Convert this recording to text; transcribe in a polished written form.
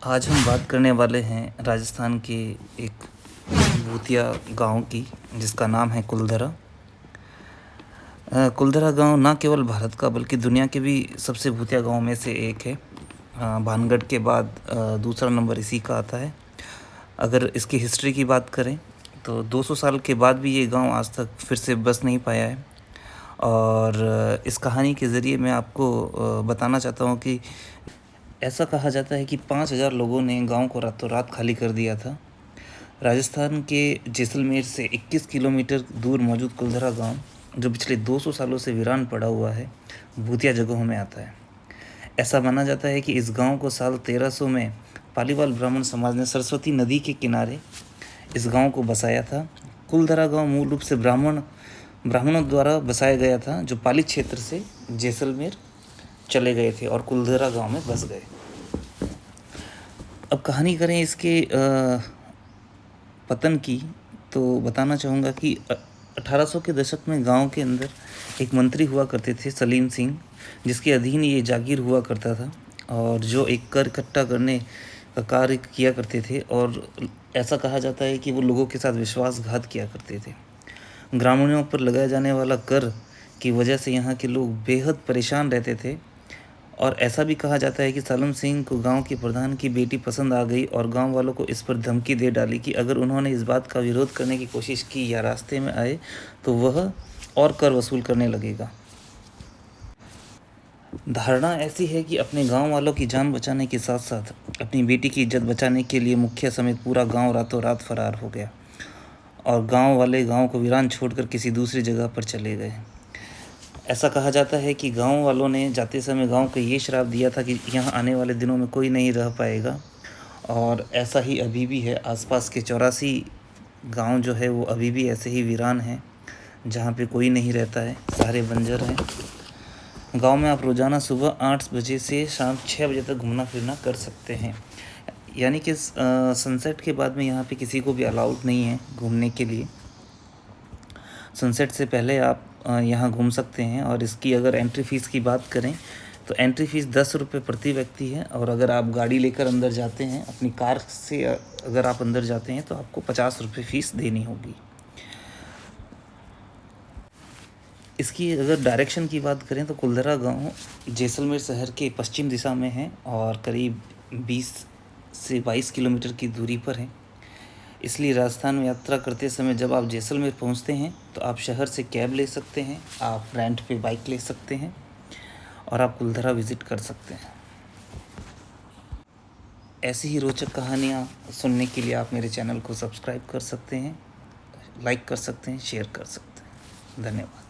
आज हम बात करने वाले हैं राजस्थान के एक भूतिया गांव की, जिसका नाम है कुलधरा। कुलधरा गांव न केवल भारत का बल्कि दुनिया के भी सबसे भूतिया गांव में से एक है। भानगढ़ के बाद दूसरा नंबर इसी का आता है। अगर इसकी हिस्ट्री की बात करें तो 200 साल के बाद भी ये गांव आज तक फिर से बस नहीं पाया है। और इस कहानी के ज़रिए मैं आपको बताना चाहता हूँ कि ऐसा कहा जाता है कि 5,000 लोगों ने गांव को रातों रात खाली कर दिया था। राजस्थान के जैसलमेर से 21 किलोमीटर दूर मौजूद कुलधरा गांव, जो पिछले 200 सालों से वीरान पड़ा हुआ है, भूतिया जगहों में आता है। ऐसा माना जाता है कि इस गांव को साल 1300 में पालीवाल ब्राह्मण समाज ने सरस्वती नदी के किनारे इस गांव को बसाया था। कुलधरा गांव मूल रूप से ब्राह्मणों द्वारा बसाया गया था, जो पाली क्षेत्र से जैसलमेर चले गए थे और कुलधरा गांव में बस गए। अब कहानी करें इसके पतन की, तो बताना चाहूँगा कि 1800 के दशक में गांव के अंदर एक मंत्री हुआ करते थे, सलीम सिंह, जिसके अधीन ये जागीर हुआ करता था और जो एक कर इकट्ठा करने का कार्य किया करते थे। और ऐसा कहा जाता है कि वो लोगों के साथ विश्वासघात किया करते थे। ग्रामीणों पर लगाया जाने वाला कर की वजह से यहाँ के लोग बेहद परेशान रहते थे। और ऐसा भी कहा जाता है कि सलीम सिंह को गांव के प्रधान की बेटी पसंद आ गई और गांव वालों को इस पर धमकी दे डाली कि अगर उन्होंने इस बात का विरोध करने की कोशिश की या रास्ते में आए तो वह और कर वसूल करने लगेगा। धारणा ऐसी है कि अपने गांव वालों की जान बचाने के साथ साथ अपनी बेटी की इज्जत बचाने के लिए मुखिया समेत पूरा गांव रातों रात फरार हो गया और गांव वाले गांव को वीरान छोड़कर किसी दूसरी जगह पर चले गए। ऐसा कहा जाता है कि गांव वालों ने जाते समय गांव को ये श्राप दिया था कि यहाँ आने वाले दिनों में कोई नहीं रह पाएगा। और ऐसा ही अभी भी है। आसपास के 84 गांव जो है वो अभी भी ऐसे ही वीरान हैं, जहाँ पे कोई नहीं रहता है, सारे बंजर हैं। गांव में आप रोज़ाना सुबह 8 बजे से शाम 6 बजे तक घूमना फिरना कर सकते हैं। यानी कि सनसेट के बाद में यहाँ पे किसी को भी अलाउड नहीं है घूमने के लिए। सनसेट से पहले आप यहाँ घूम सकते हैं। और इसकी अगर एंट्री फ़ीस की बात करें तो एंट्री फ़ीस 10 रुपये प्रति व्यक्ति है। और अगर आप गाड़ी लेकर अंदर जाते हैं, अपनी कार से अगर आप अंदर जाते हैं, तो आपको 50 रुपये फ़ीस देनी होगी। इसकी अगर डायरेक्शन की बात करें तो कुलधरा गांव जैसलमेर शहर के पश्चिम दिशा में है और करीब 20 से 22 किलोमीटर की दूरी पर है। इसलिए राजस्थान में यात्रा करते समय जब आप जैसलमेर पहुंचते हैं तो आप शहर से कैब ले सकते हैं, आप रेंट पे बाइक ले सकते हैं और आप कुलधरा विज़िट कर सकते हैं। ऐसी ही रोचक कहानियाँ सुनने के लिए आप मेरे चैनल को सब्सक्राइब कर सकते हैं, लाइक कर सकते हैं, शेयर कर सकते हैं। धन्यवाद।